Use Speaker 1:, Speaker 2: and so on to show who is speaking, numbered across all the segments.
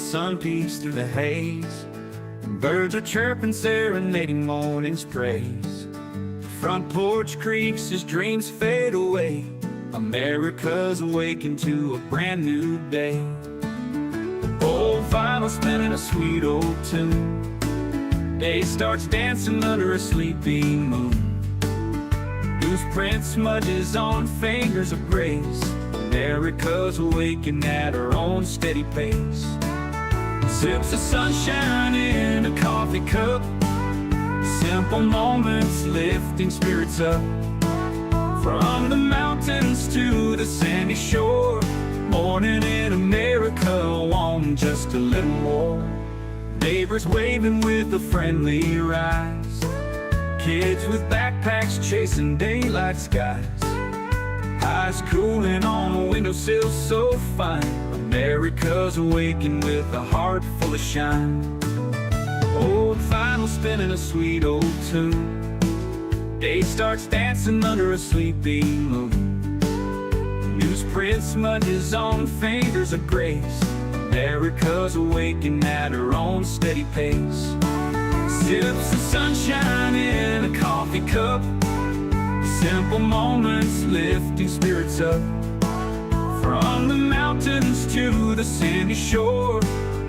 Speaker 1: sun peeks through the haze. Birds are chirping, serenading morning's praise. Front porch creaks as dreams fade away. America's awakened to a brand new day. Old vinyl spinning a sweet old tune. Day starts dancing under a sleeping moon. Loose print smudges on fingers of grace. America's awakened at her own steady pace. Sips of sunshine in a coffee cup. Simple moments lifting spirits up. From the mountains to the sandy shore. Morning in America, on just a little more. Neighbors waving with a friendly rise. Kids with backpacks chasing daylight skies. Eyes cooling on a windowsill so fine. America's awakened with a heart full of shine. Old vinyl spinning a sweet old tune. Day starts dancing under a sleeping moon. Newsprint smudges on fingers of grace. America's awakened at her own steady pace. Sips of sunshine in a coffee cup. Simple moments lifting spirits up. From the mountains to the sandy shore.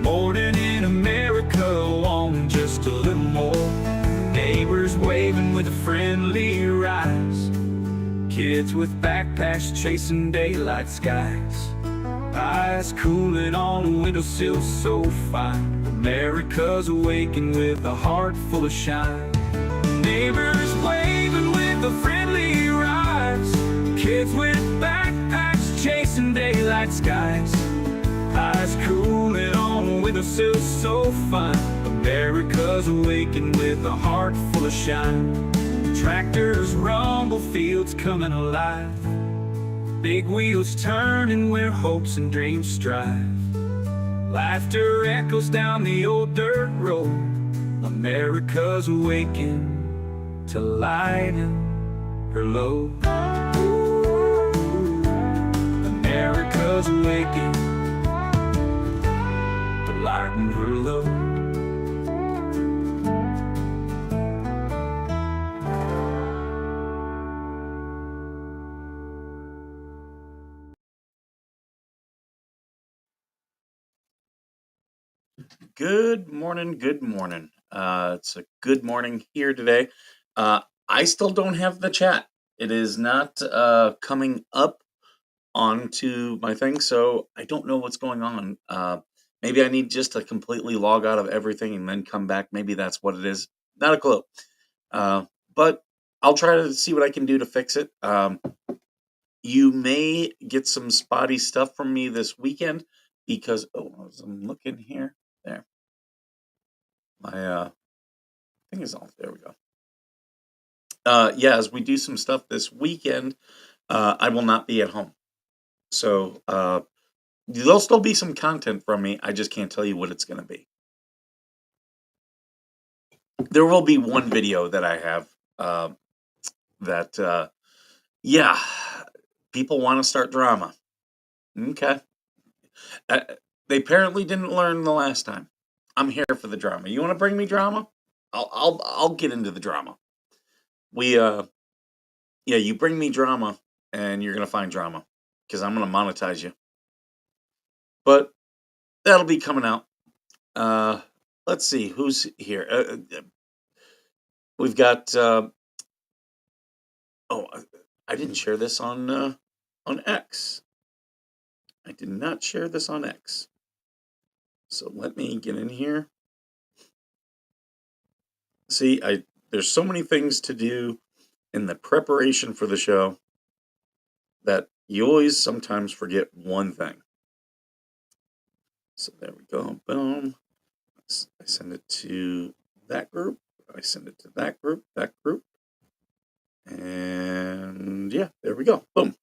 Speaker 1: Morning in America, on just a little more. Neighbors waving with a friendly rise. Kids with backpacks chasing daylight skies. Eyes cooling on a windowsill so fine. America's awakened with a heart full of shine. Neighbors waving with a friendly rise. Kids with backpacks chasing daylight skies. Eyes cooling on a windowsill so fine. America's awakened with a heart full of shine. Tractors rumble, fields coming alive. Big wheels turning where hopes and dreams strive. Laughter echoes down the old dirt road. America's awakened to lighten her load. America's awakened to lighten her load.
Speaker 2: Good morning, good morning. It's a good morning here today. I still don't have the chat. It is not coming up onto my thing, so I don't know what's going on. Maybe I need just to completely log out of everything and then come back. Maybe that's what it is. Not a clue. But I'll try to see what I can do to fix it. You may get some spotty stuff from me this weekend because, as I'm looking here, there. My thing is off. There we go. Yeah, as we do some stuff this weekend, I will not be at home. So there'll still be some content from me. I just can't tell you what it's going to be. There will be one video that I have that, yeah, people want to start drama. Okay. They apparently didn't learn the last time. I'm here for the drama. You want to bring me drama? I'll get into the drama. Yeah, you bring me drama, and you're gonna find drama because I'm gonna monetize you. But that'll be coming out. Let's see who's here. We've got. I didn't share this on X. I did not share this on X. So let me get in here. See, there's so many things to do in the preparation for the show that you always sometimes forget one thing. So there we go. Boom. I send it to that group. I send it to that group. And yeah, there we go. Boom.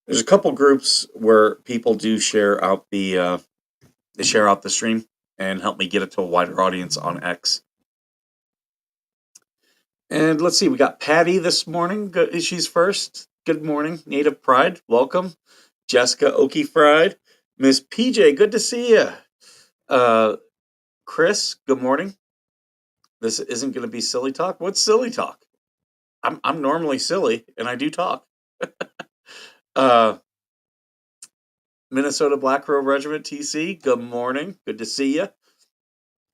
Speaker 2: There's a couple groups where people do share out the stream and help me get it to a wider audience on X. And let's see, we got Patty this morning. She's first. Good morning. Native Pride, welcome. Jessica Okie Fried. Miss PJ, good to see you. Chris, good morning. This isn't going to be silly talk. What's silly talk? I'm normally silly, and I do talk. Uh, Minnesota Black Row Regiment TC, good morning. Good to see you.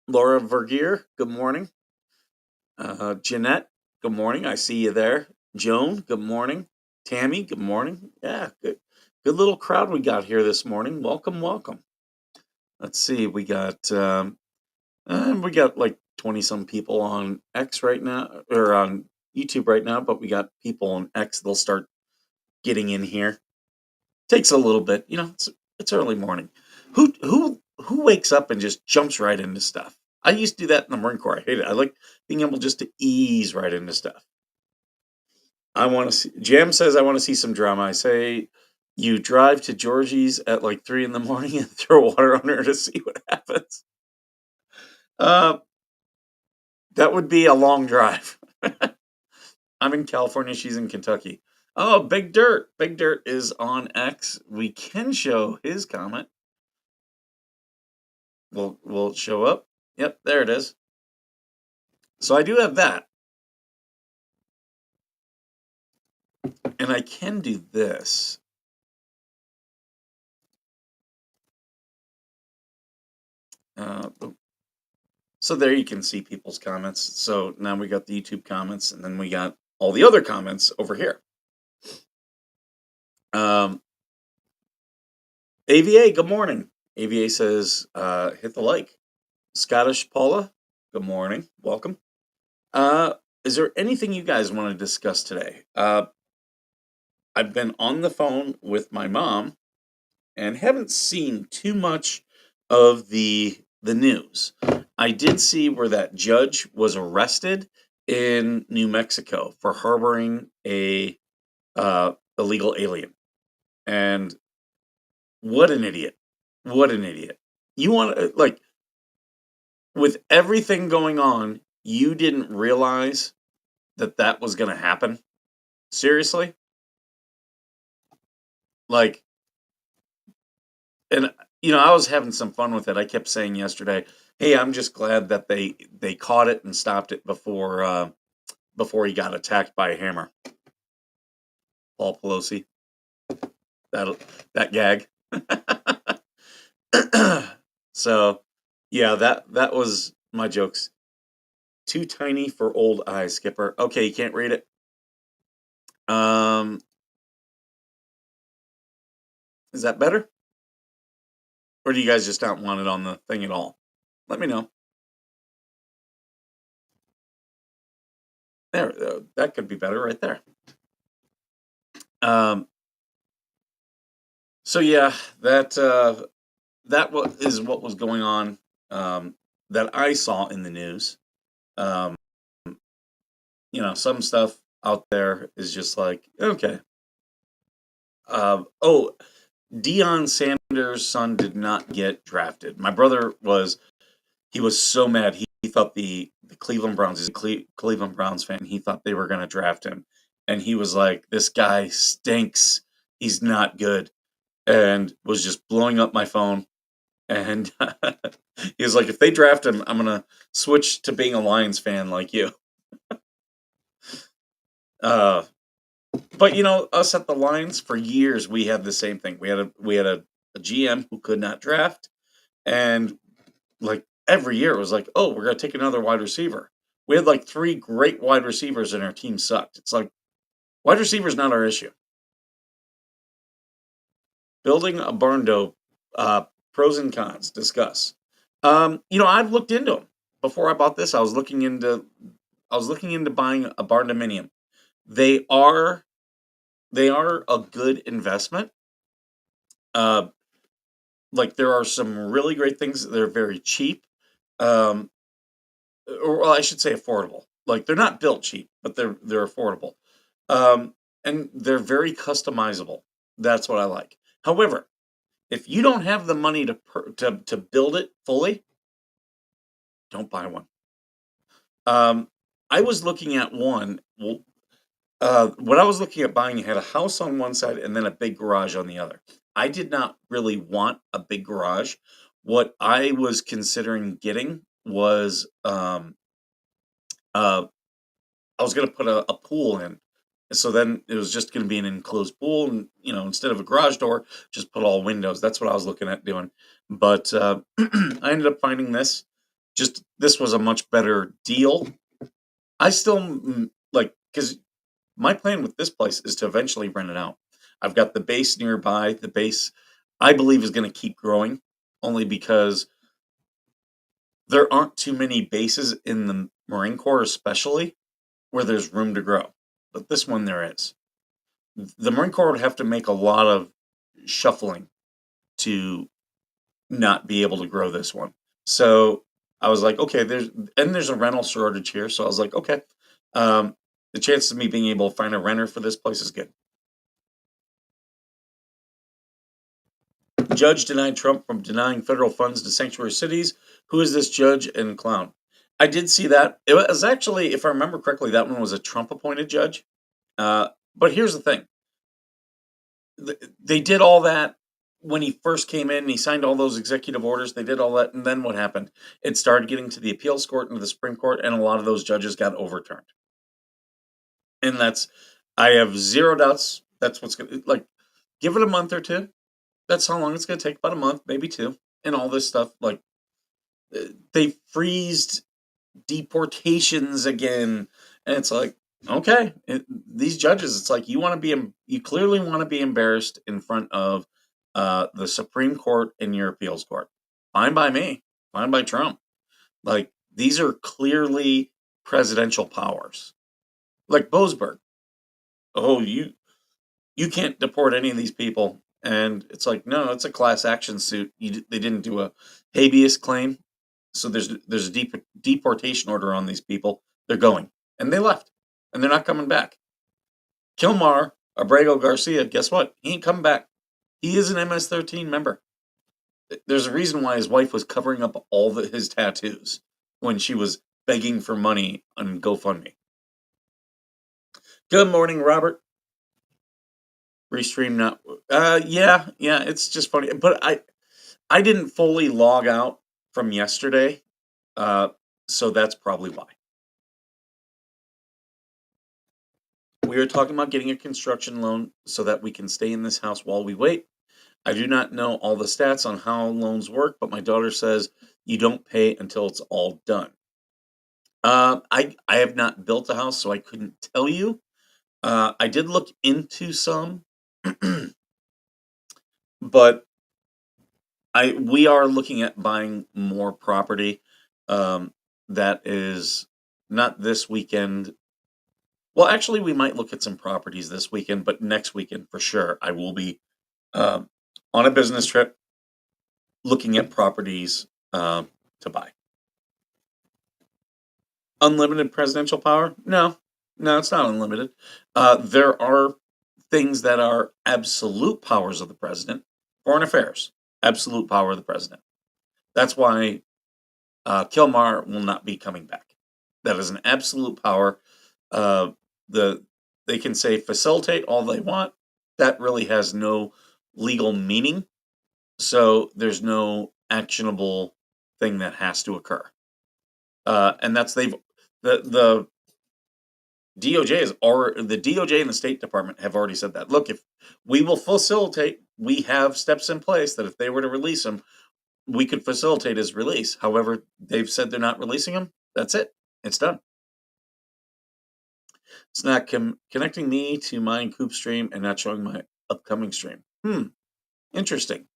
Speaker 2: Laura Vergeer, good morning. Jeanette, good morning. I see you there. Joan, good morning. Tammy, good morning. Yeah, good little crowd we got here this morning. Welcome, welcome. Let's see, we got like 20 some people on X right now, or on YouTube right now, but we got people on X. They'll start getting in here. Takes a little bit, it's early morning. Who wakes up and just jumps right into stuff? I used to do that in the Marine Corps. I hate it. I like being able just to ease right into stuff. I want to see. Jam says I want to see some drama. I say you drive to Georgie's at like 3 in the morning and throw water on her to see what happens. That would be a long drive. I'm in California. She's in Kentucky. Oh, Big Dirt. Big Dirt is on X. We can show his comment. Will it show up? Yep, there it is. So I do have that. And I can do this. So there you can see people's comments. So now we got the YouTube comments, and then we got all the other comments over here. AVA, good morning. AVA says, hit the like. Scottish Paula, good morning. Welcome. Is there anything you guys want to discuss today? I've been on the phone with my mom and haven't seen too much of the news. I did see where that judge was arrested in New Mexico for harboring a illegal alien. And what an idiot. What an idiot. You want to, like, with everything going on, you didn't realize that was going to happen? Seriously? Like, and I was having some fun with it. I kept saying yesterday, "Hey, I'm just glad that they caught it and stopped it before he got attacked by a hammer." Paul Pelosi, that gag. So, yeah, that was my jokes. Too tiny for old eyes, Skipper. Okay, you can't read it. Is that better? Or do you guys just not want it on the thing at all? Let me know. There, that could be better right there. So yeah, that is what was going on that I saw in the news. Some stuff out there is just like, okay. Deion Sanders' son did not get drafted. My brother was so mad. He thought the Cleveland Browns, is a Cleveland Browns fan. He thought they were going to draft him. And he was like, this guy stinks. He's not good. And was just blowing up my phone. And he was like, if they draft him, I'm going to switch to being a Lions fan like you. But us at the Lions for years, we had the same thing. We had a GM who could not draft, and like every year it was like, oh, we're gonna take another wide receiver. We had like 3 great wide receivers, and our team sucked. It's like wide receiver is not our issue. Building a barn door, pros and cons. Discuss. I've looked into them before I bought this. I was looking into buying a Barnaminium. They are a good investment. Like there are some really great things. They're very cheap, or well, I should say affordable. Like they're not built cheap, but they're affordable, and they're very customizable. That's what I like. However, if you don't have the money to build it fully, don't buy one. I was looking at one. What I was looking at buying had a house on one side and then a big garage on the other. I did not really want a big garage. What I was considering getting was uh, I was going to put a pool in. So then it was just going to be an enclosed pool, and instead of a garage door, just put all windows. That's what I was looking at doing. But I ended up finding this. Just this was a much better deal. I still like, because my plan with this place is to eventually rent it out. I've got the base nearby. The base, I believe, is going to keep growing, only because there aren't too many bases in the Marine Corps, especially where there's room to grow. But this one there is. The Marine Corps would have to make a lot of shuffling to not be able to grow this one. So I was like, okay, there's a rental shortage here. So I was like, okay, the chances of me being able to find a renter for this place is good. Judge denied Trump from denying federal funds to sanctuary cities. Who is this judge and clown? I did see that. It was actually, if I remember correctly, that one was a Trump appointed judge. But here's the thing. They did all that when he first came in. He signed all those executive orders. They did all that. And then what happened? It started getting to the appeals court and to the Supreme Court, and a lot of those judges got overturned. And I have zero doubts that's what's going to, like, give it a month or two. That's how long it's going to take, about a month, maybe two, and all this stuff. Like, they freezed deportations again. And it's like, okay, these judges, it's like, you clearly want to be embarrassed in front of the Supreme Court and your appeals court. Fine by me, fine by Trump. Like, these are clearly presidential powers. Like Boasberg. Oh, you can't deport any of these people. And it's like, no, it's a class action suit. They didn't do a habeas claim. So there's a deportation order on these people. They're going. And they left. And they're not coming back. Kilmar Abrego Garcia, guess what? He ain't coming back. He is an MS-13 member. There's a reason why his wife was covering up all his tattoos when she was begging for money on GoFundMe. Good morning, Robert. Restream not. Yeah, it's just funny. But I didn't fully log out from yesterday, so that's probably why. We are talking about getting a construction loan so that we can stay in this house while we wait. I do not know all the stats on how loans work, but my daughter says you don't pay until it's all done. I have not built a house, so I couldn't tell you. I did look into some, but we are looking at buying more property. That is not this weekend. Well, actually, we might look at some properties this weekend, but next weekend for sure, I will be on a business trip looking at properties to buy. Unlimited presidential power? No, it's not unlimited. There are things that are absolute powers of the president. Foreign affairs, absolute power of the president. That's why Kilmar will not be coming back. That is an absolute power. They can say facilitate all they want. That really has no legal meaning. So there's no actionable thing that has to occur. And that's the DOJ the DOJ and the State Department have already said that. Look, if we will facilitate, we have steps in place that if they were to release him, we could facilitate his release. However, they've said they're not releasing him. That's it. It's done. It's not connecting me to my Coop stream and not showing my upcoming stream. Interesting.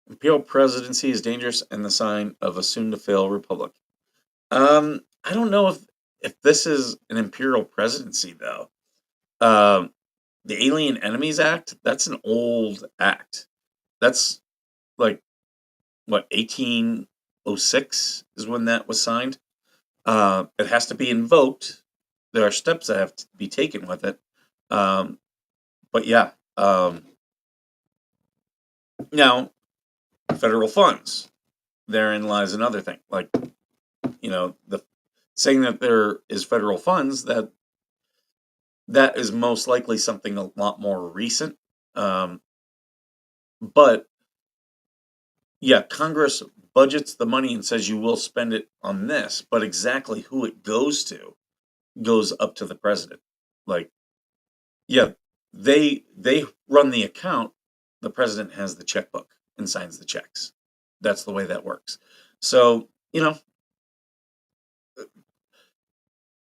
Speaker 2: Imperial presidency is dangerous and the sign of a soon-to-fail republic. I don't know if this is an imperial presidency, though. The Alien Enemies Act, that's an old act. That's like, what, 1806 is when that was signed. It has to be invoked. There are steps that have to be taken with it. But yeah. Now, federal funds. Therein lies another thing. Like, the saying that there is federal funds, that is most likely something a lot more recent. But yeah, Congress budgets the money and says you will spend it on this, but exactly who it goes to goes up to the president. Like, yeah, they run the account. The president has the checkbook and signs the checks. That's the way that works. So,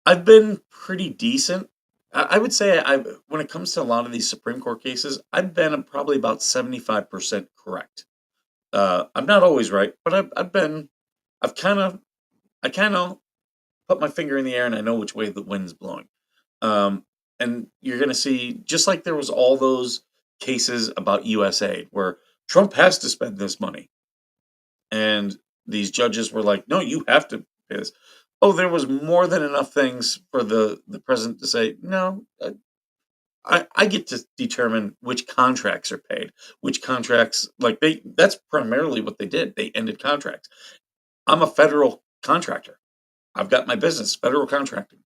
Speaker 2: I've been pretty decent. I would say when it comes to a lot of these Supreme Court cases, I've been probably about 75% correct. I'm not always right, but I've I kind of put my finger in the air and I know which way the wind's blowing. Um, and you're going to see, just like there was all those cases about USAID where Trump has to spend this money, and these judges were like, "No, you have to pay this." Oh, there was more than enough things for the president to say, "No, I get to determine which contracts are paid, which contracts like that's primarily what they did. They ended contracts. I'm a federal contractor. I've got my business, federal contracting.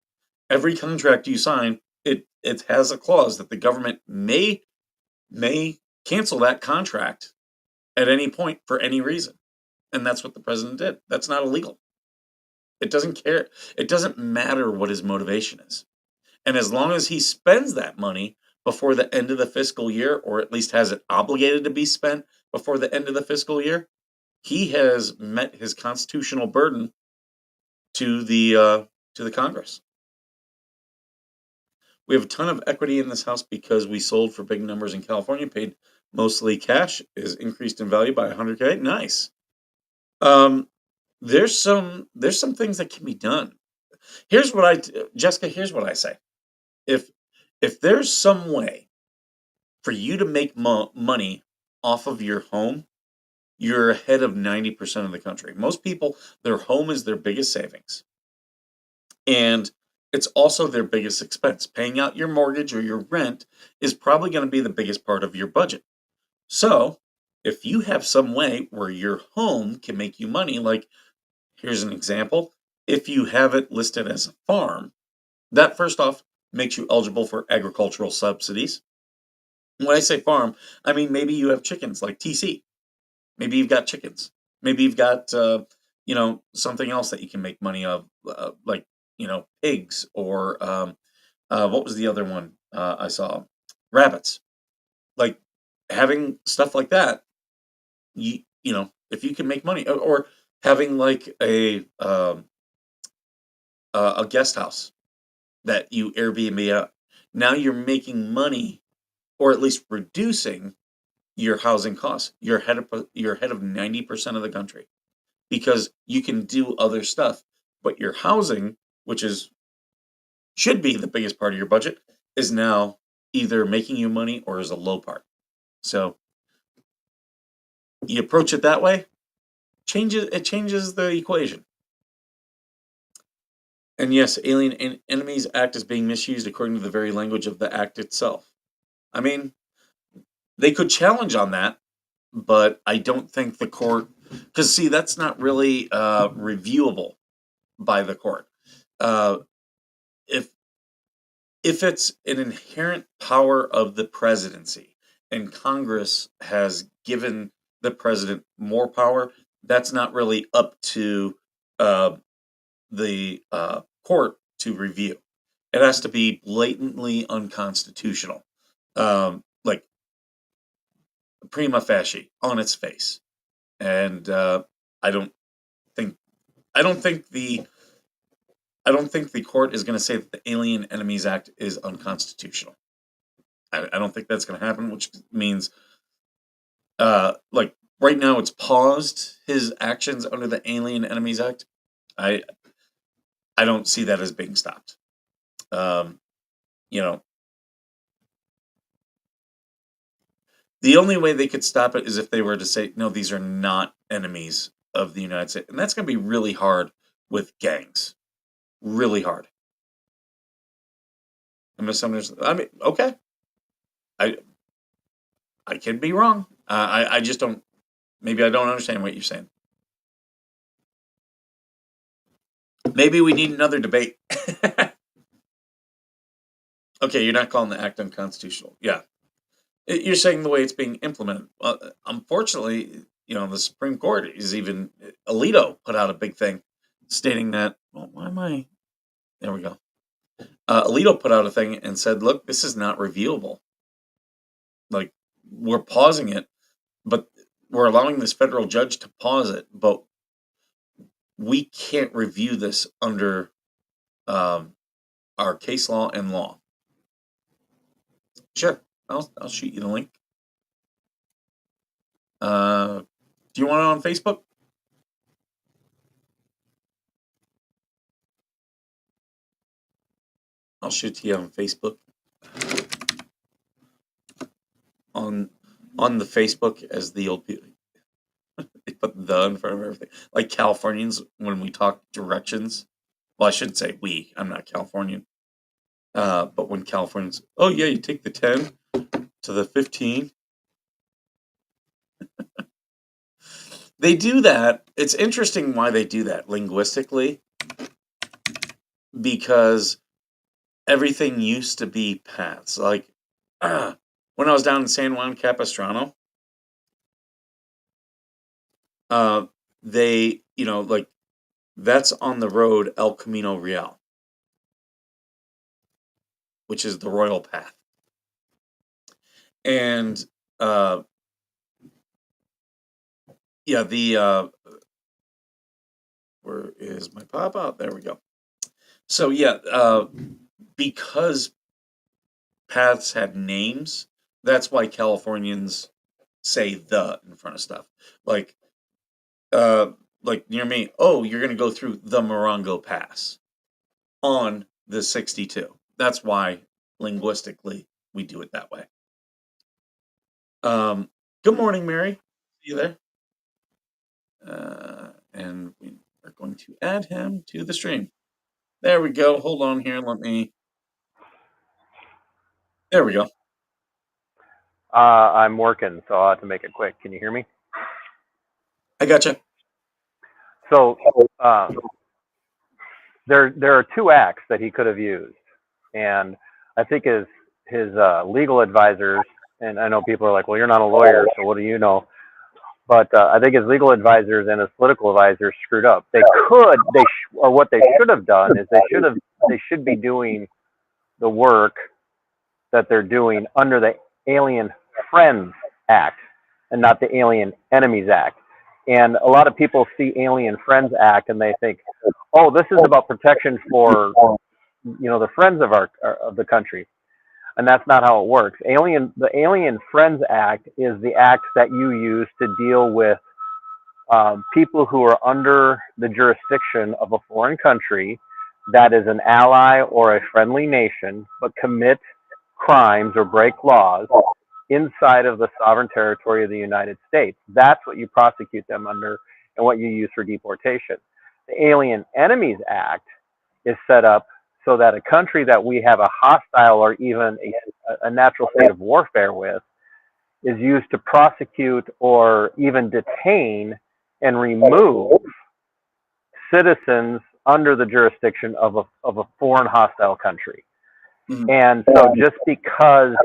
Speaker 2: Every contract you sign, it has a clause that the government may cancel that contract at any point for any reason. And that's what the president did. That's not illegal. It doesn't care. It doesn't matter what his motivation is. And as long as he spends that money before the end of the fiscal year, or at least has it obligated to be spent before the end of the fiscal year, he has met his constitutional burden to the Congress. We have a ton of equity in this house because we sold for big numbers in California, paid mostly cash, is increased in value by 100K. Nice. Um, there's some things that can be done. Jessica, here's what I say. If if there's some way for you to make money off of your home, you're ahead of 90% of the country. Most people, their home is their biggest savings. And it's also their biggest expense. Paying out your mortgage or your rent is probably going to be the biggest part of your budget. So, if you have some way where your home can make you money, like here's an example. If you have it listed as a farm, that first off makes you eligible for agricultural subsidies. When I say farm, I mean maybe you have chickens like TC. Maybe you've got chickens. Maybe you've got something else that you can make money of, like pigs or what was the other one I saw? Rabbits. Like having stuff like that, if you can make money, or having like a guest house that you Airbnb out. Now you're making money, or at least reducing your housing costs. You're ahead of 90% of the country because you can do other stuff, but your housing, which is should be the biggest part of your budget, is now either making you money or is a low part. So you approach it that way, changes the equation. And yes, Alien Enemies Act is being misused according to the very language of the act itself. I mean, they could challenge on that, but I don't think the court, because see, that's not really reviewable by the court. Uh, if if it's an inherent power of the presidency and Congress has given the president more power, that's not really up to uh, the court to review. It has to be blatantly unconstitutional, like prima facie on its face. And I don't think I don't think the I don't think the court is going to say that the Alien Enemies Act is unconstitutional. I don't think that's going to happen, which means, like right now, it's paused his actions under the Alien Enemies Act. I I don't see that as being stopped. Um, you know, the only way they could stop it is if they were to say, no, these are not enemies of the United States, and that's going to be really hard with gangs. Really hard. I misunderstand. I mean, okay, I I could be wrong. I just don't. Maybe I don't understand what you're saying. Maybe we need another debate. Okay, you're not calling the act unconstitutional. Yeah. You're saying the way it's being implemented. Well, unfortunately, the Supreme Court is even Alito put out a big thing stating that. Well, why am I? There we go. Alito put out a thing and said, "Look, this is not reviewable. Like, we're pausing it, but we're allowing this federal judge to pause it, but we can't review this under um, our case law and law." Sure, I'll shoot you the link. Do you want it on Facebook? I'll shoot to you on Facebook. On the Facebook, as the old people, they put the in front of everything. Like Californians, when we talk directions. Well, I shouldn't say we. I'm not Californian. But when Californians, oh yeah, you take the 10 to the 15. They do that. It's interesting why they do that linguistically, because everything used to be paths. Like when I was down in San Juan Capistrano, uh, they, like that's on the road El Camino Real, which is the royal path. And uh, yeah, where is my pop out? There we go. So yeah, because paths had names, that's why Californians say the in front of stuff. Like uh like near me, oh, you're gonna go through the Morongo Pass on the 62. That's why linguistically we do it that way. Um Good morning, Mary. See you there? And we are going to add him to the stream. There we go. Hold on here. There we go.
Speaker 3: I'm working, so I'll have to make it quick. Can you hear me?
Speaker 2: I gotcha.
Speaker 3: So um, there are two acts that he could have used, and I think his legal advisors, and I know people are like, well, you're not a lawyer, so what do you know? But I think his legal advisors and his political advisors screwed up. Or what they should have done is they should be doing the work that they're doing under the Alien Friends Act and not the Alien Enemies Act. And a lot of people see Alien Friends Act and they think, oh, this is about protection for the friends of the country, and that's not how it works. The Alien Friends Act is the act that you use to deal with people who are under the jurisdiction of a foreign country that is an ally or a friendly nation, but commit crimes or break laws inside of the sovereign territory of the United States. That's what you prosecute them under and what you use for deportation. The Alien Enemies Act is set up so that a country that we have a hostile or even a natural state of warfare with is used to prosecute or even detain and remove citizens under the jurisdiction of a foreign hostile country.
Speaker 2: Mhm.
Speaker 3: And so just because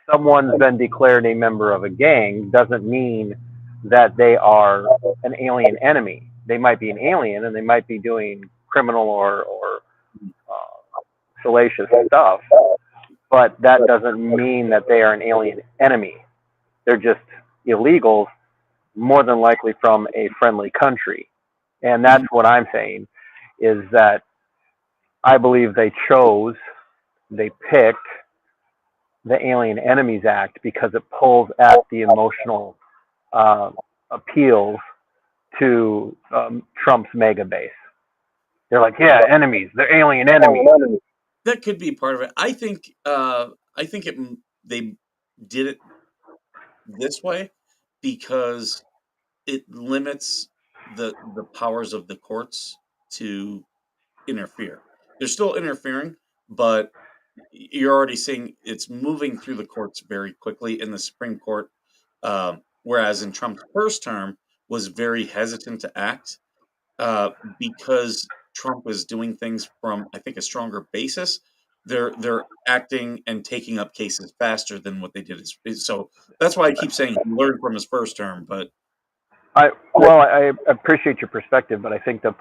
Speaker 3: someone's been declared a member of a gang doesn't mean that they are an alien enemy. They might be an alien and they might be doing criminal or salacious stuff, but that doesn't mean that they are an alien enemy. They're just illegals, more than likely from a friendly country. And that's
Speaker 2: Mhm.
Speaker 3: what I'm saying is that I believe they picked the Alien Enemies Act because it pulls at the emotional uh, appeals to Trump's mega base. They're like, yeah, enemies. They're alien enemies.
Speaker 2: That could be part of it. I think they did it this way because it limits the powers of the courts to interfere. They're still interfering, but you're already seeing it's moving through the courts very quickly in the Supreme Court. Whereas in Trump's first term was very hesitant to act uh, because Trump was doing things from, I think, a stronger basis they're acting and taking up cases faster than what they did. So that's why I keep saying he learned from his first term. But
Speaker 3: I appreciate your perspective, but I think the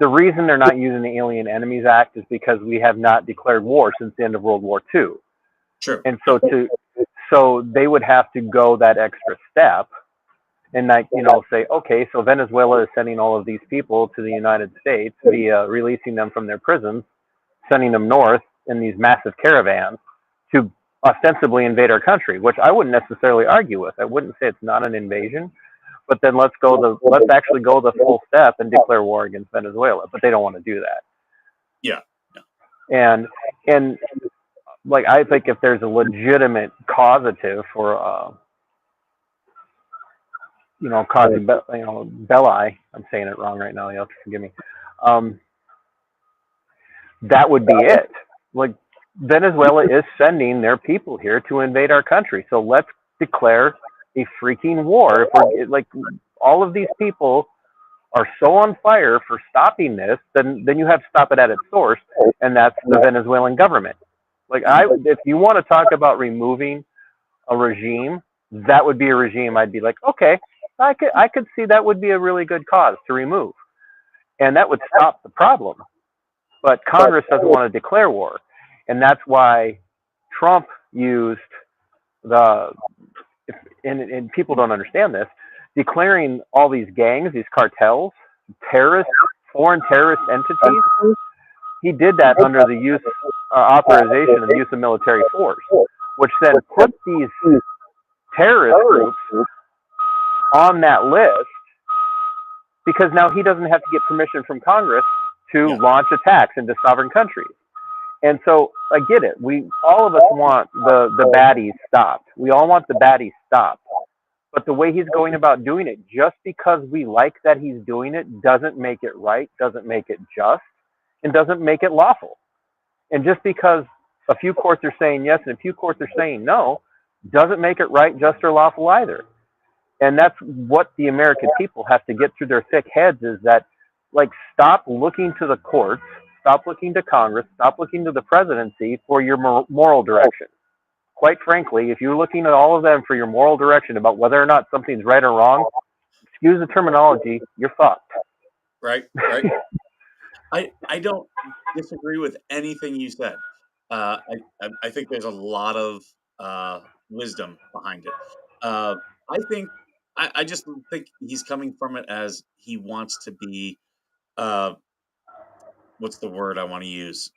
Speaker 3: reason they're not using the Alien Enemies Act is because we have not declared war since the end of World War II.
Speaker 2: true,
Speaker 3: And so they would have to go that extra step and say, okay, so Venezuela is sending all of these people to the United States via releasing them from their prisons, sending them north in these massive caravans to ostensibly invade our country, which I wouldn't necessarily argue with. I wouldn't say it's not an invasion, but then let's actually go the full step and declare war against Venezuela. But they don't want to do that.
Speaker 2: yeah,
Speaker 3: And like, I think if there's a legitimate causative for belli, I'm saying it wrong right now, you'll have to forgive me. That would be it. Like, Venezuela is sending their people here to invade our country, so let's declare a freaking war. If we're like, all of these people are so on fire for stopping this, then you have to stop it at its source, and that's the Venezuelan government. Like, if you want to talk about removing a regime, that would be a regime I'd be like, okay, I could see that would be a really good cause to remove, and that would stop the problem. But Congress doesn't want to declare war, and that's why Trump used and people don't understand this, declaring all these gangs, these cartels, foreign terrorist entities. He did that under the authorization of the use of military force, which then put these terrorist groups on that list, because now he doesn't have to get permission from Congress to launch attacks into sovereign countries. And so I get it. All of us want the baddies stopped. We all want the baddies stopped. But the way he's going about doing it, just because we like that he's doing it, doesn't make it right, doesn't make it just, and doesn't make it lawful. And just because a few courts are saying yes and a few courts are saying no, doesn't make it right, just, or lawful either. And that's what the American people have to get through their thick heads, is that, like, stop looking to the courts, stop looking to Congress, stop looking to the presidency for your moral direction. Quite frankly, if you're looking at all of them for your moral direction about whether or not something's right or wrong, excuse the terminology, you're fucked.
Speaker 2: Right. I don't disagree with anything you said. I think there's a lot of wisdom behind it. I just think he's coming from it as he wants to be, what's the word I want to use?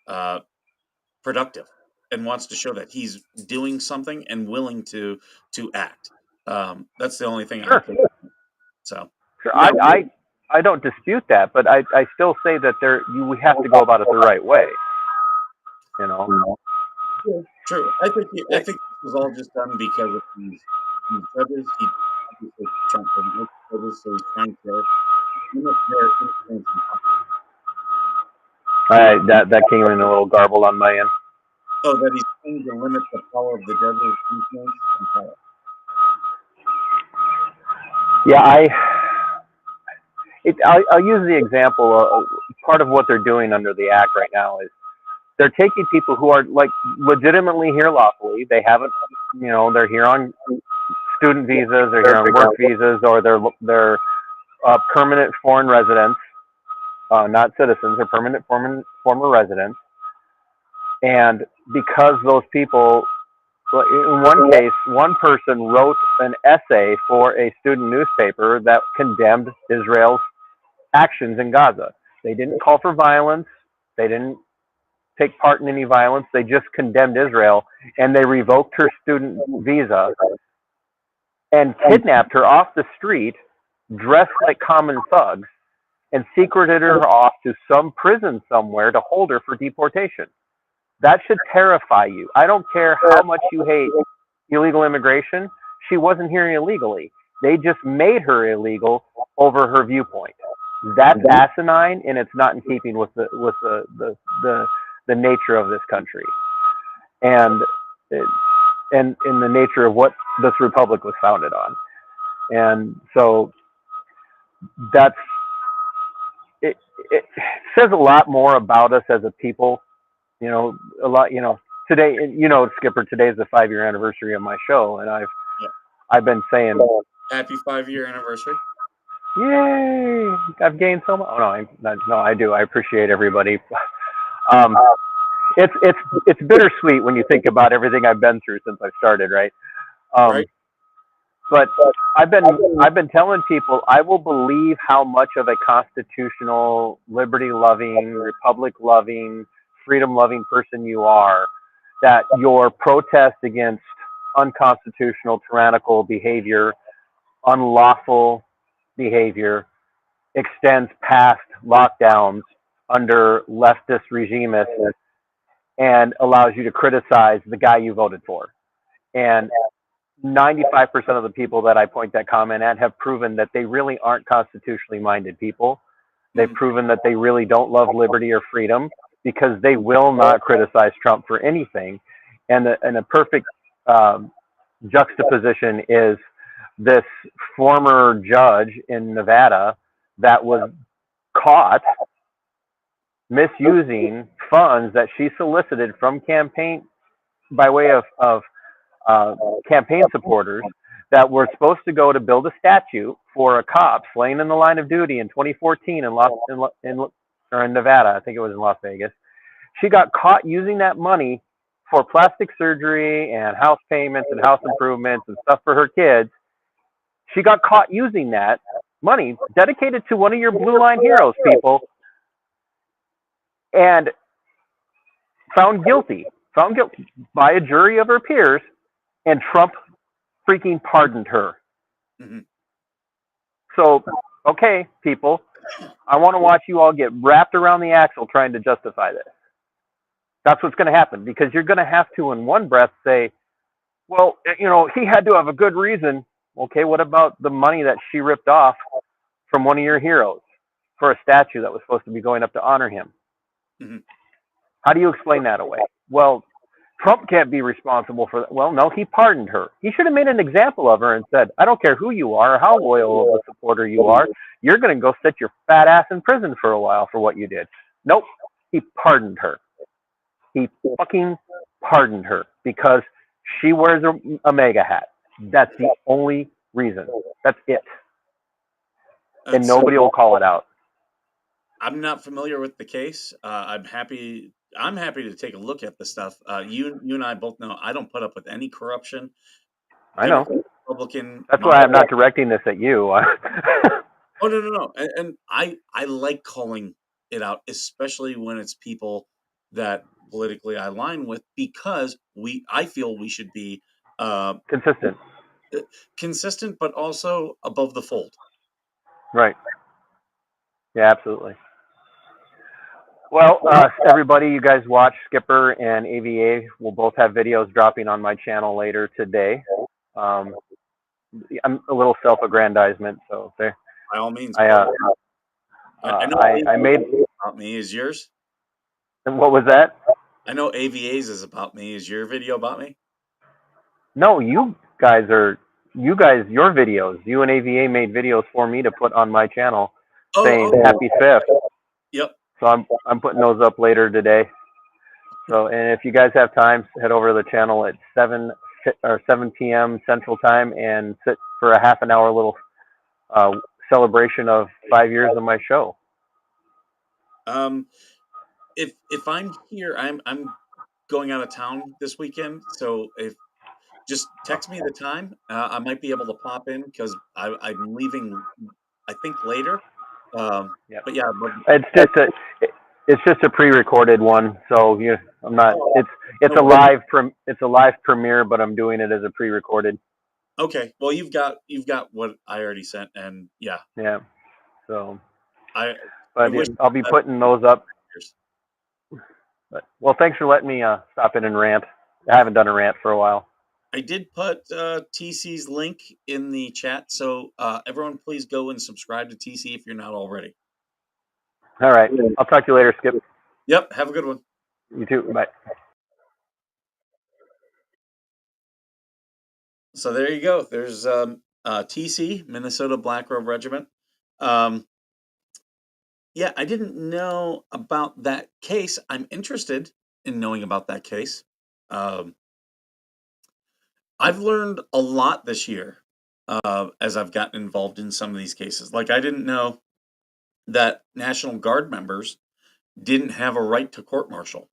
Speaker 2: Productive, and wants to show that he's doing something and willing to act. That's the only thing I
Speaker 3: Sure.
Speaker 2: think. So
Speaker 3: Sure. I don't dispute that, but I still say that we have to go about it the right way. You know.
Speaker 2: true. I think this was all just done because of these judges. He obviously Trump doesn't like judges, so he's trying to limit their influence in power.
Speaker 3: That came in a little garbled on my end.
Speaker 2: Oh, that he's trying to limit the power of the judges' influence in power.
Speaker 3: Yeah, I'll use the example. Part of what they're doing under the act right now is they're taking people who are, like, legitimately here lawfully. They haven't, they're here on student visas, they're here on work visas, or they're permanent foreign residents, not citizens, they're permanent former residents. And because those people, in one case, one person wrote an essay for a student newspaper that condemned Israel's actions in Gaza. They didn't call for violence. They didn't take part in any violence. They just condemned Israel, and they revoked her student visa and kidnapped her off the street, dressed like common thugs, and secreted her off to some prison somewhere to hold her for deportation. That should terrify you. I don't care how much you hate illegal immigration. She wasn't here illegally. They just made her illegal over her viewpoint. That's asinine, and it's not in keeping with the nature of this country, and in the nature of what this republic was founded on. And so it says a lot more about us as a people you know, a lot, today, Skipper, today's the 5-year anniversary of my show, and
Speaker 2: Yeah.
Speaker 3: I've been saying,
Speaker 2: Happy 5-year anniversary.
Speaker 3: yay, I've gained so much. Oh, no, I do. I appreciate everybody. Um, it's bittersweet when you think about everything I've been through since I started, right?
Speaker 2: Right.
Speaker 3: But I've been telling people I will believe how much of a constitutional, liberty-loving, republic-loving, freedom-loving person you are, that your protest against unconstitutional, tyrannical behavior, unlawful behavior, extends past lockdowns under leftist regimes and allows you to criticize the guy you voted for. And 95% of the people that I point that comment at have proven that they really aren't constitutionally minded people. They've
Speaker 2: Mhm.
Speaker 3: proven that they really don't love liberty or freedom because they will not criticize Trump for anything. And a perfect juxtaposition is this former judge in Nevada that was caught misusing funds that she solicited from campaign by way of campaign supporters that were supposed to go to build a statue for a cop slain in the line of duty in 2014 in Nevada. I think it was in Las Vegas. She got caught using that money for plastic surgery and house payments and house improvements and stuff for her kids. She got caught using that money dedicated to one of your blue line heroes, people, and found guilty by a jury of her peers, and Trump freaking pardoned her.
Speaker 2: Mhm.
Speaker 3: So, okay, people, I want to watch you all get wrapped around the axle trying to justify this. That's what's going to happen because you're going to have to, in one breath, say, well, he had to have a good reason. Okay, what about the money that she ripped off from one of your heroes for a statue that was supposed to be going up to honor him?
Speaker 2: Mhm.
Speaker 3: How do you explain that away? Well, Trump can't be responsible for that. Well, no, he pardoned her. He should have made an example of her and said, I don't care who you are or how loyal of a supporter you are. You're going to go sit your fat ass in prison for a while for what you did. Nope. He pardoned her. He fucking pardoned her because she wears a MAGA hat. That's the only reason. That's it. And
Speaker 2: That's
Speaker 3: nobody will call it out.
Speaker 2: I'm not familiar with the case. I'm happy to take a look at the stuff. You and I both know I don't put up with any corruption.
Speaker 3: I know.
Speaker 2: Democrat, Republican,
Speaker 3: That's why I'm
Speaker 2: moderate.
Speaker 3: not directing this at you.
Speaker 2: Oh, no. And I like calling it out, especially when it's people that politically I align with, because I feel we should be uh,
Speaker 3: Consistent.
Speaker 2: consistent, but also above the fold.
Speaker 3: Right. Yeah, absolutely. Well, everybody, you guys watch Skipper and AVA. We'll both have videos dropping on my channel later today. Um, I'm a little self-aggrandizement, so there.
Speaker 2: By all means,
Speaker 3: I
Speaker 2: brother. I know
Speaker 3: I made.
Speaker 2: AVA's about me. Is yours?
Speaker 3: What was that?
Speaker 2: I know AVA's is about me. Is your video about me?
Speaker 3: No, you guys are. You guys, your videos. You and AVA made videos for me to put on my channel, saying
Speaker 2: Oh,
Speaker 3: Happy Fifth.
Speaker 2: yep.
Speaker 3: So I'm putting those up later today. So, and if you guys have time, head over to the channel at 7 p.m. Central Time and sit for a half an hour little uh, celebration of 5 years of my show.
Speaker 2: Um, if I'm here, I'm going out of town this weekend. So if just text me the time, I might be able to pop in because I'm leaving. I think later.
Speaker 3: Yep.
Speaker 2: But yeah,
Speaker 3: It's just a pre-recorded one, so I'm not.
Speaker 2: oh,
Speaker 3: It's
Speaker 2: no
Speaker 3: a
Speaker 2: worries.
Speaker 3: live premiere, but I'm doing it as a pre-recorded.
Speaker 2: Okay. Well, you've got what I already sent, and yeah,
Speaker 3: Yeah. So,
Speaker 2: I I
Speaker 3: but
Speaker 2: wish
Speaker 3: I'll be
Speaker 2: I
Speaker 3: putting those up.
Speaker 2: years.
Speaker 3: But well, thanks for letting me stop in and rant. I haven't done a rant for a while.
Speaker 2: I did put TC's link in the chat, so everyone please go and subscribe to TC if you're not already.
Speaker 3: All right. I'll talk to you later, Skip.
Speaker 2: Yep. Have a good one.
Speaker 3: You too. Bye.
Speaker 2: So there you go. There's TC, Minnesota Black Robe Regiment. Um, yeah, I didn't know about that case. I'm interested in knowing about that case. Um, I've learned a lot this year as I've gotten involved in some of these cases. Like, I didn't know that National Guard members didn't have a right to court martial.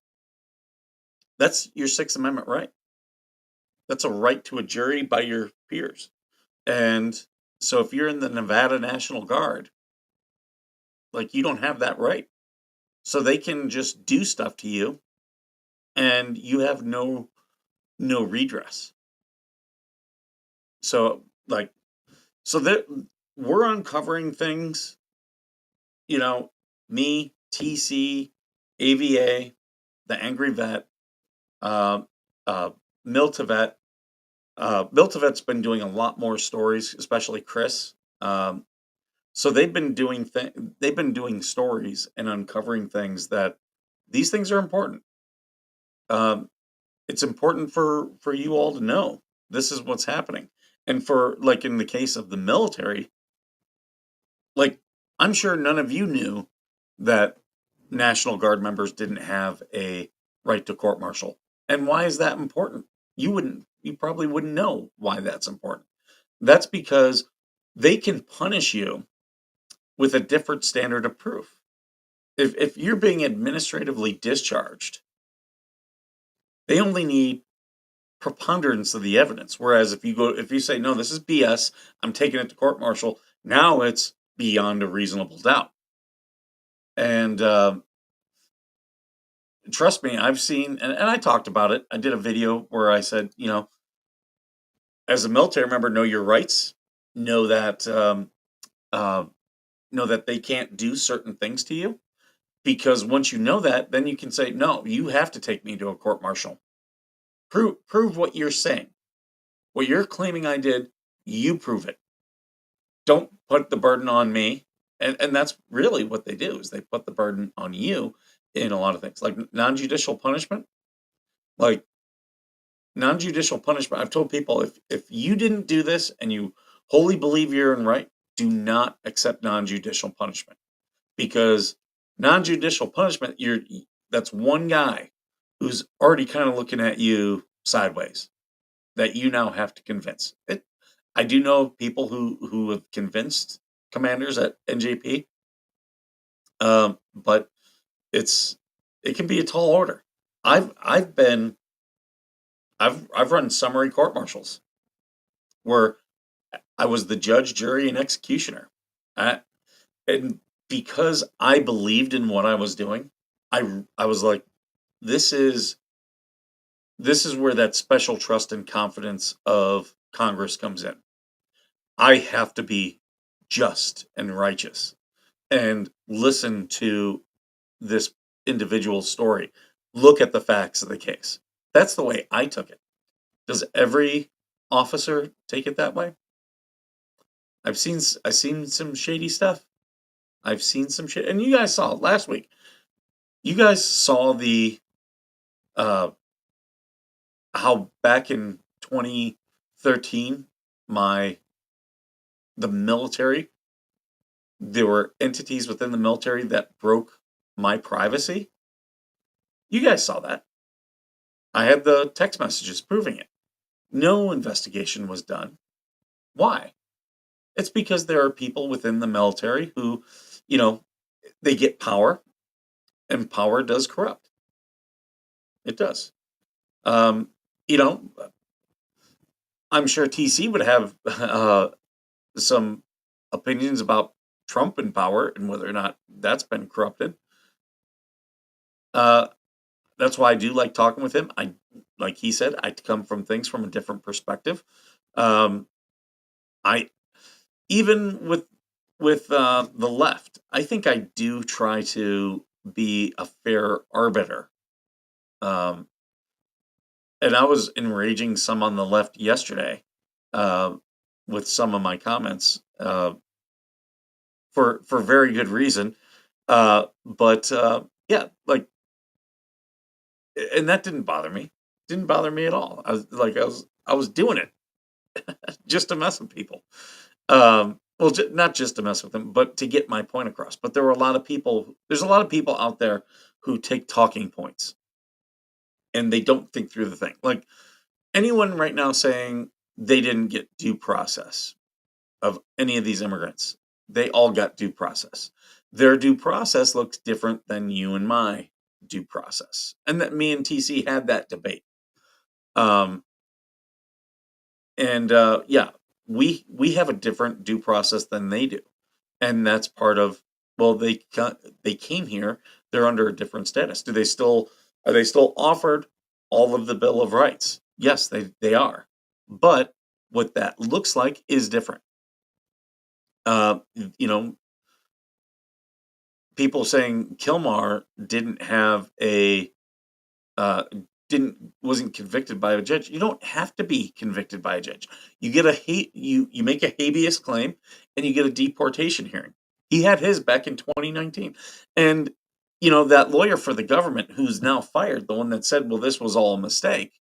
Speaker 2: That's your Sixth Amendment right. That's a right to a jury by your peers. And so if you're in the Nevada National Guard, like, you don't have that right. So they can just do stuff to you and you have no redress. So like so that we're uncovering things, you know, me, TC, AVA, the Angry Vet, uh, uh, Miltivet. Miltivet's been doing a lot more stories, especially Chris. So they've been doing stories and uncovering things that these things are important. Um, it's important for you all to know this is what's happening. And for, like, in the case of the military, like, I'm sure none of you knew that National Guard members didn't have a right to court martial. And why is that important? You probably wouldn't know why that's important. That's because they can punish you with a different standard of proof. If you're being administratively discharged, they only need preponderance of the evidence. Whereas if you say, no, this is BS, I'm taking it to court martial, now it's beyond a reasonable doubt. And trust me, I've seen, and I talked about it. I did a video where I said, as a military member, know your rights, know that uh, know that they can't do certain things to you. Because once you know that, then you can say, no, you have to take me to a court martial. Prove what you're saying. What you're claiming I did, you prove it. Don't put the burden on me. And that's really what they do, is they put the burden on you in a lot of things. Like non-judicial punishment. Like non-judicial punishment, I've told people, if you didn't do this and you wholly believe you're in right, do not accept non-judicial punishment. Because non-judicial punishment, that's one guy who's already kind of looking at you sideways that you now have to convince. I do know people who have convinced commanders at NJP, but it can be a tall order. I've run summary court martials where I was the judge, jury, and executioner. And because I believed in what I was doing, I was like, this is where that special trust and confidence of Congress comes in. I have to be just and righteous and listen to this individual story. Look at the facts of the case. That's the way I took it. Does every officer take it that way? I've seen some shady stuff. I've seen some shit, and you guys saw it last week. You guys saw the uh, how back in 2013, the military, there were entities within the military that broke my privacy. You guys saw that. I had the text messages proving it. No investigation was done. Why? It's because there are people within the military who, they get power, and power does corrupt. It does. Um, you know, I'm sure TC would have some opinions about Trump in power and whether or not that's been corrupted. That's why I do like talking with him. Like he said, I come from things from a different perspective. Um, I even with the left, I think I do try to be a fair arbiter. Um, and I was enraging some on the left yesterday uh, with some of my comments for very good reason. But yeah, like, and that didn't bother me. Didn't bother me at all. I was doing it just to mess with people. Well, not just to mess with them, but to get my point across. But there were a lot of people. There's a lot of people out there who take talking points and they don't think through the thing. Like anyone right now saying they didn't get due process of any of these immigrants, they all got due process. Their due process looks different than you and my due process, and that me and TC had that debate. Um, and yeah, we have a different due process than they do, and that's part of. Well, they came here. They're under a different status. Are they still offered all of the Bill of Rights? Yes, they are, but what that looks like is different. You know, people saying Kilmar didn't have a didn't wasn't convicted by a judge. You don't have to be convicted by a judge. You get you make a habeas claim and you get a deportation hearing. He had his back in 2019. And that lawyer for the government who's now fired, the one that said, well, this was all a mistake.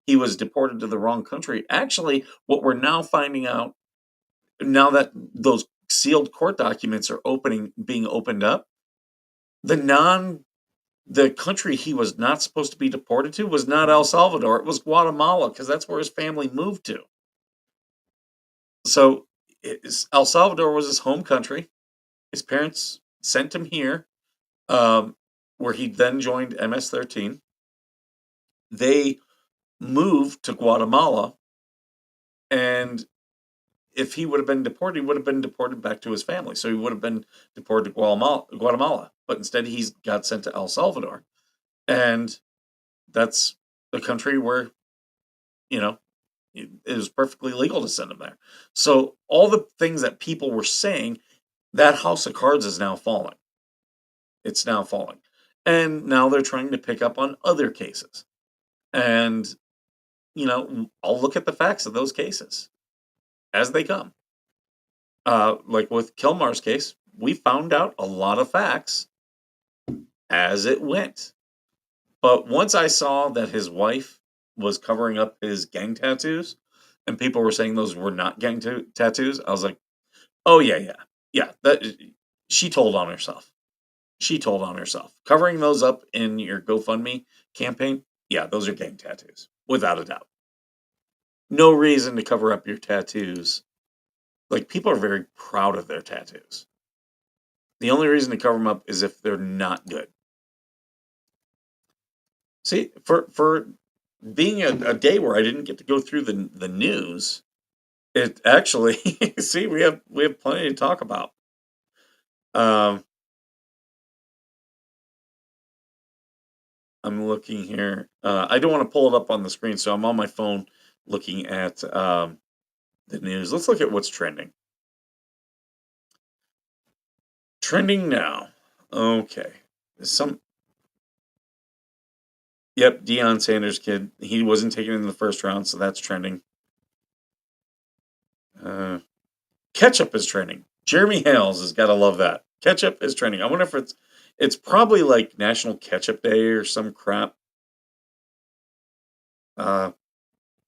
Speaker 2: He was deported to the wrong country. Actually, what we're now finding out now that those sealed court documents are being opened up, the country he was not supposed to be deported to was not El Salvador. It was Guatemala, because that's where his family moved to. So El Salvador was his home country. His parents sent him here, where he then joined MS-13. They moved to Guatemala, and if he would have been deported, he would have been deported back to his family. So he would have been deported to Guatemala. But instead, he's got sent to El Salvador. And that's the country where, it was perfectly legal to send him there. So all the things that people were saying, that house of cards is now falling. It's now falling. And now they're trying to pick up on other cases. And, I'll look at the facts of those cases as they come. Like with Kilmar's case, we found out a lot of facts as it went. But once I saw that his wife was covering up his gang tattoos, and people were saying those were not gang tattoos, I was like, oh, yeah. She told on herself. She told on herself. Covering those up in your GoFundMe campaign, yeah, those are gang tattoos, without a doubt. No reason to cover up your tattoos. Like, people are very proud of their tattoos. The only reason to cover them up is if they're not good. See, for being a day where I didn't get to go through the news, it actually see we have plenty to talk about. I'm looking here. I don't want to pull it up on the screen, so I'm on my phone looking at the news. Let's look at what's trending. Trending now. Okay. Yep, Deion Sanders kid. He wasn't taken in the first round, so that's trending. Ketchup is trending. Jeremy Hales has got to love that. Ketchup is trending. I wonder if it's probably like National Ketchup Day or some crap.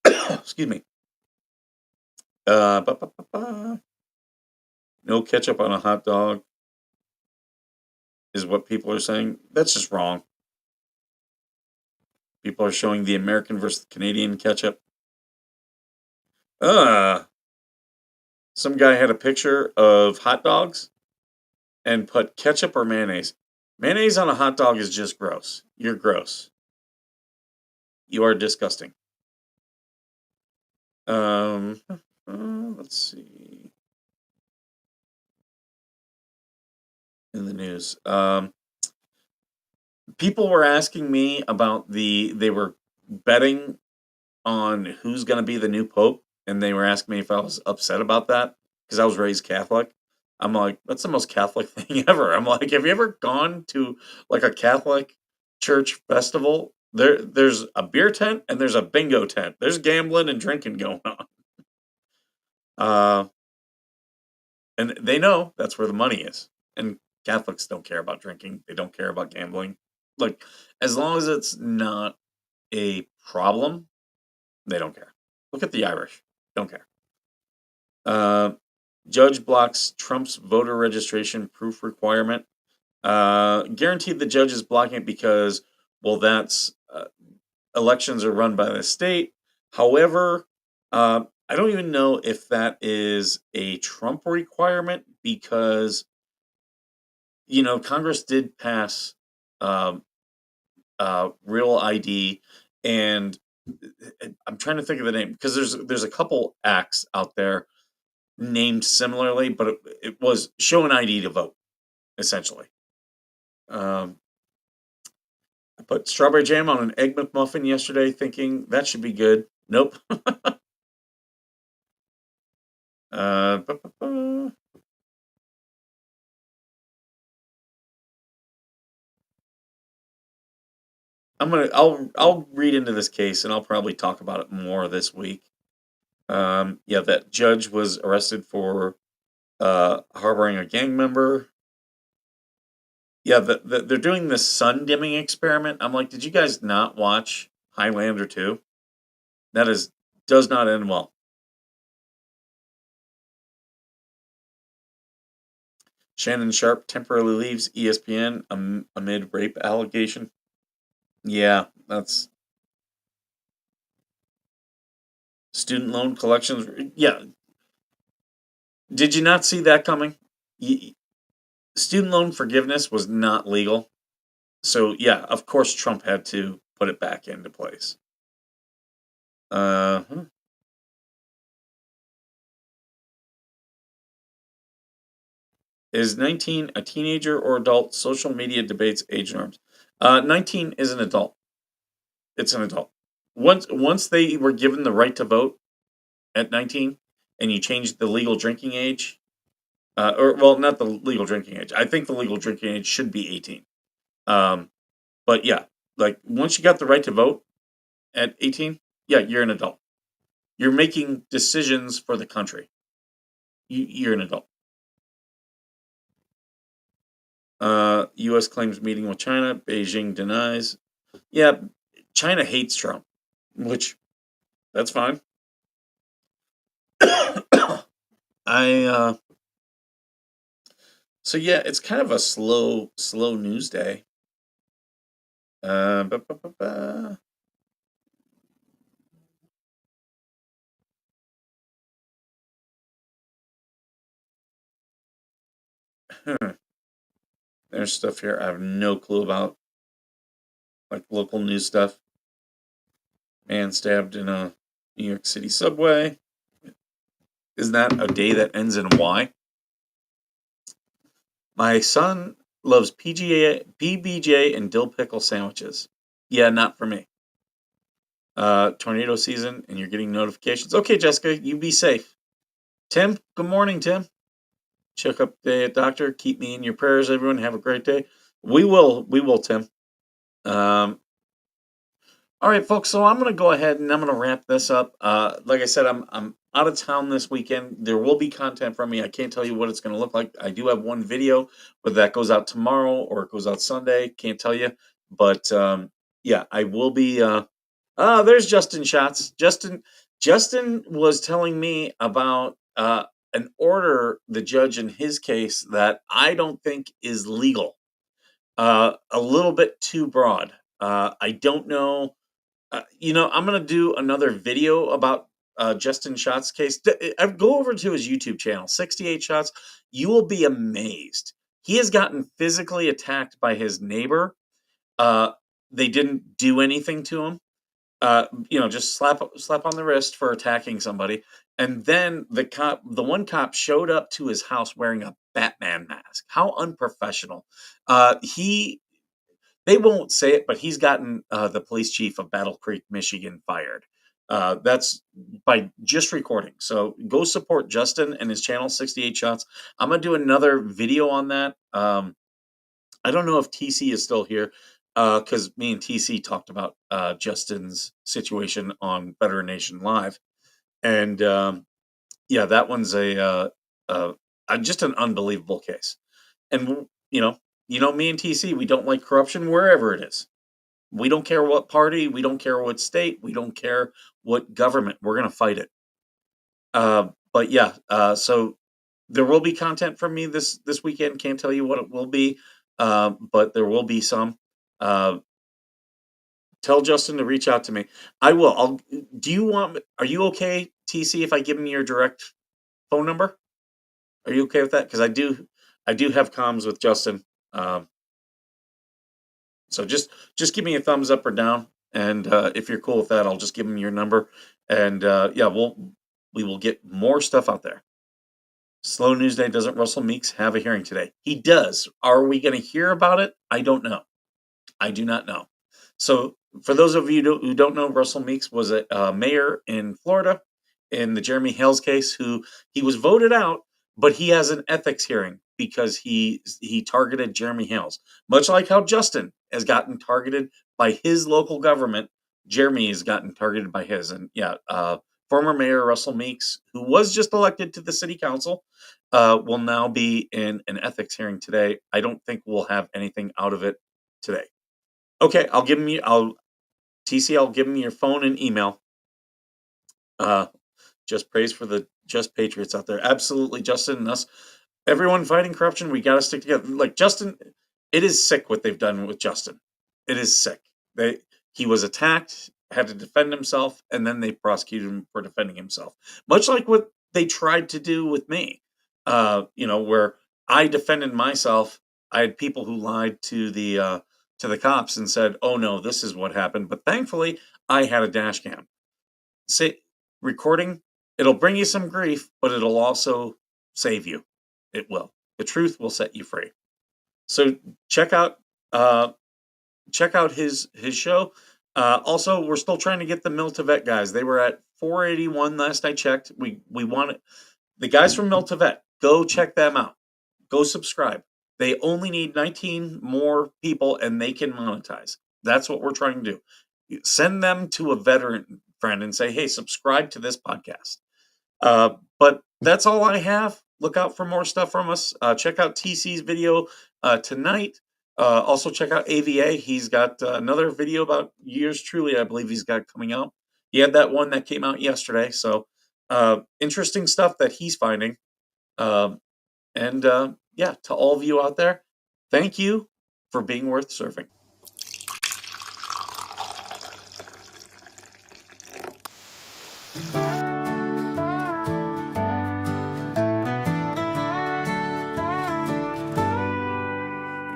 Speaker 2: Excuse me. No ketchup on a hot dog is what people are saying. That's just wrong. People are showing the American versus Canadian ketchup. Some guy had a picture of hot dogs and put ketchup or mayonnaise. Mayonnaise on a hot dog is just gross. You're gross. You are disgusting. Let's see. In the news. People were asking me about they were betting on who's going to be the new pope, and they were asking me if I was upset about that because I was raised Catholic. I'm like, that's the most Catholic thing ever. I'm like, have you ever gone to like a Catholic church festival? There's a beer tent and there's a bingo tent. There's gambling and drinking going on. And they know that's where the money is. And Catholics don't care about drinking. They don't care about gambling. Like, as long as it's not a problem, they don't care. Look at the Irish. Don't care. Judge blocks Trump's voter registration proof requirement. Guaranteed the judge is blocking it because, well, that's elections are run by the state. However, I don't even know if that is a Trump requirement because, Congress did pass um, real ID, and I'm trying to think of the name because there's a couple acts out there named similarly, but it was show an ID to vote, essentially. Um, I put strawberry jam on an egg McMuffin yesterday, thinking that should be good. Nope. Ba, ba, ba. I'll read into this case and I'll probably talk about it more this week. Yeah, that judge was arrested for harboring a gang member. Yeah, they're doing this sun dimming experiment. I'm like, did you guys not watch Highlander 2? That does not end well. Shannon Sharp temporarily leaves ESPN amid rape allegation. Yeah, that's student loan collections. Yeah, did you not see that coming? Student loan forgiveness was not legal. So, yeah, of course Trump had to put it back into place. Uh, is 19 a teenager or adult? Social media debates age norms. 19 is an adult. It's an adult. Once they were given the right to vote at 19, and you changed the legal drinking age, or well, not the legal drinking age. I think the legal drinking age should be 18. Um, but yeah, like once you got the right to vote at 18, yeah, you're an adult. You're making decisions for the country. You're an adult. U.S. claims meeting with China. Beijing denies. Yeah, China hates Trump, which that's fine. I so yeah, it's kind of a slow news day. Ba, ba, ba, ba. There's stuff here I have no clue about, like local news stuff. Man stabbed in a New York City subway. Is that a day that ends in Y? My son loves PBJ and dill pickle sandwiches. Yeah, not for me. Tornado season, and you're getting notifications. Okay, Jessica, you be safe. Tim, good morning, Tim. Check up the doctor. Keep me in your prayers, everyone. Have a great day. We will, Tim. All right, folks. So I'm going to go ahead and I'm going to wrap this up. Like I said, I'm out of town this weekend. There will be content from me. I can't tell you what it's going to look like. I do have one video, whether that goes out tomorrow or it goes out Sunday. Can't tell you, but yeah, I will be. There's Justin Shots. Justin was telling me about an order the judge in his case that I don't think is legal. A little bit too broad. I don't know. I'm going to do another video about Justin Shots' case. Go over to his YouTube channel, 68 Shots. You will be amazed. He has gotten physically attacked by his neighbor. Uh, they didn't do anything to him. Just slap on the wrist for attacking somebody. And then the one cop showed up to his house wearing a Batman mask. How unprofessional. They won't say it, but he's gotten the police chief of Battle Creek, Michigan, fired. That's by just recording. So go support Justin and his channel, 68 Shots. I'm going to do another video on that. I don't know if TC is still here because me and TC talked about Justin's situation on Better Nation Live. And yeah, that one's just an unbelievable case. And, me and TC, we don't like corruption wherever it is. We don't care what party, we don't care what state, we don't care what government. We're going to fight it. But yeah, so there will be content from me this weekend. Can't tell you what it will be, but there will be some. Uh, Tell Justin to reach out to me. I will. Are you okay, TC, if I give him your direct phone number? Are you okay with that? Because I do have comms with Justin. Um, so just give me a thumbs up or down, and if you're cool with that, I'll just give him your number, and yeah, we will get more stuff out there. Slow News Day. Doesn't Russell Meeks have a hearing today? He does. Are we going to hear about it? I don't know. I do not know. So, for those of you who don't know, Russell Meeks was a mayor in Florida in the Jeremy Hales case. Who he was voted out, but he has an ethics hearing because he targeted Jeremy Hales, much like how Justin has gotten targeted by his local government. Jeremy has gotten targeted by his, and yeah, former Mayor Russell Meeks, who was just elected to the city council, will now be in an ethics hearing today. I don't think we'll have anything out of it today. Okay, I'll give him TC, I'll give him your phone and email. Just praise for the just patriots out there. Absolutely, Justin and us. Everyone fighting corruption, we got to stick together. Like Justin, it is sick what they've done with Justin. It is sick. He was attacked, had to defend himself, and then they prosecuted him for defending himself. Much like what they tried to do with me. Where I defended myself. I had people who lied to the cops and said, "Oh no, this is what happened." But thankfully, I had a dash cam. Recording, it'll bring you some grief, but it'll also save you. It will. The truth will set you free. So check out his show. Also, we're still trying to get the Miltavet guys. They were at 481 last I checked. We want it. The guys from Miltavet, go check them out. Go subscribe. They only need 19 more people and they can monetize. That's what we're trying to do. Send them to a veteran friend and say, hey, subscribe to this podcast. But that's all I have. Look out for more stuff from us. Check out TC's video tonight. Also check out AVA. He's got another video about yours truly, I believe he's got coming out. He had that one that came out yesterday. So interesting stuff that he's finding. Yeah, to all of you out there, thank you for being worth serving.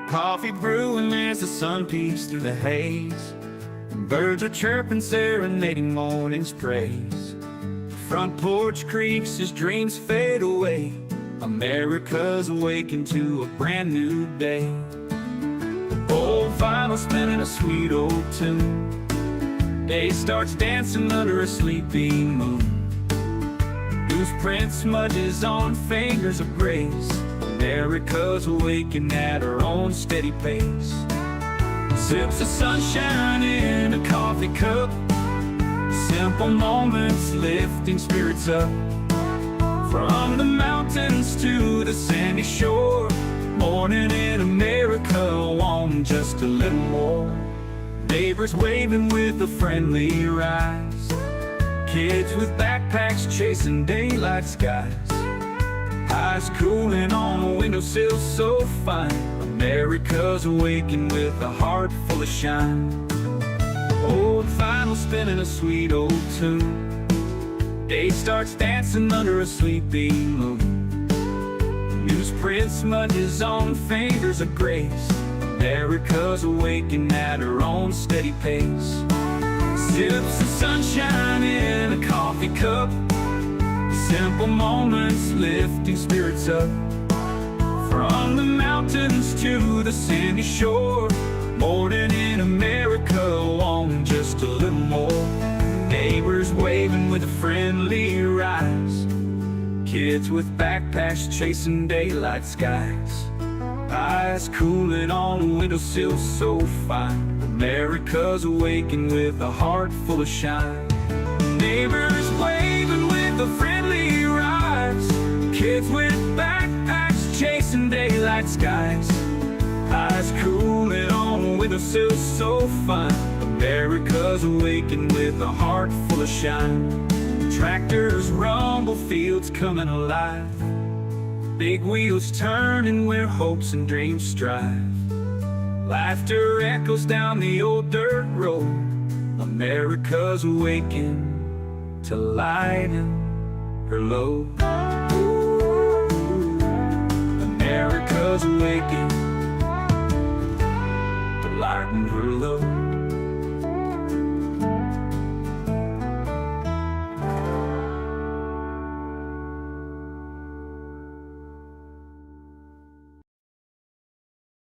Speaker 1: Coffee brewing as the sun peeks through the haze. Birds are chirping, serenading morning's praise. Front porch creaks as dreams fade away. America's awakened to a brand new day. Old vinyl spinning a sweet old tune. Day starts dancing under a sleeping moon. Loose print smudges on fingers of grace. America's awakened at her own steady pace. Sips of sunshine in a coffee cup. Simple moments lifting spirits up. From the mountains to the sandy shore. Morning in America, want just a little more. Neighbors waving with a friendly rise. Kids with backpacks chasing daylight skies. Eyes cooling on a windowsill so fine. America's awakened with a heart full of shine. Old vinyl spinning a sweet old tune. Day starts dancing under a sleeping moon. Newsprint smudges on fingers of grace. America's awakened at her own steady pace. Sips of sunshine in a coffee cup. Simple moments lifting spirits up. From the mountains to the sandy shore. Morning in America, want just a little more. Neighbors waving with a friendly rise. Kids with backpacks chasing daylight skies. Eyes cooling on a windowsill so fine. America's awakened with a heart full of shine. Neighbors waving with a friendly rise. Kids with backpacks chasing daylight skies. Eyes cooling on a windowsill so fine. America's awakened with a heart full of shine. Tractors rumble, fields coming alive. Big wheels turning where hopes and dreams strive. Laughter echoes down the old dirt road. America's awaking to lighten her load. America's awaking to lighten her load.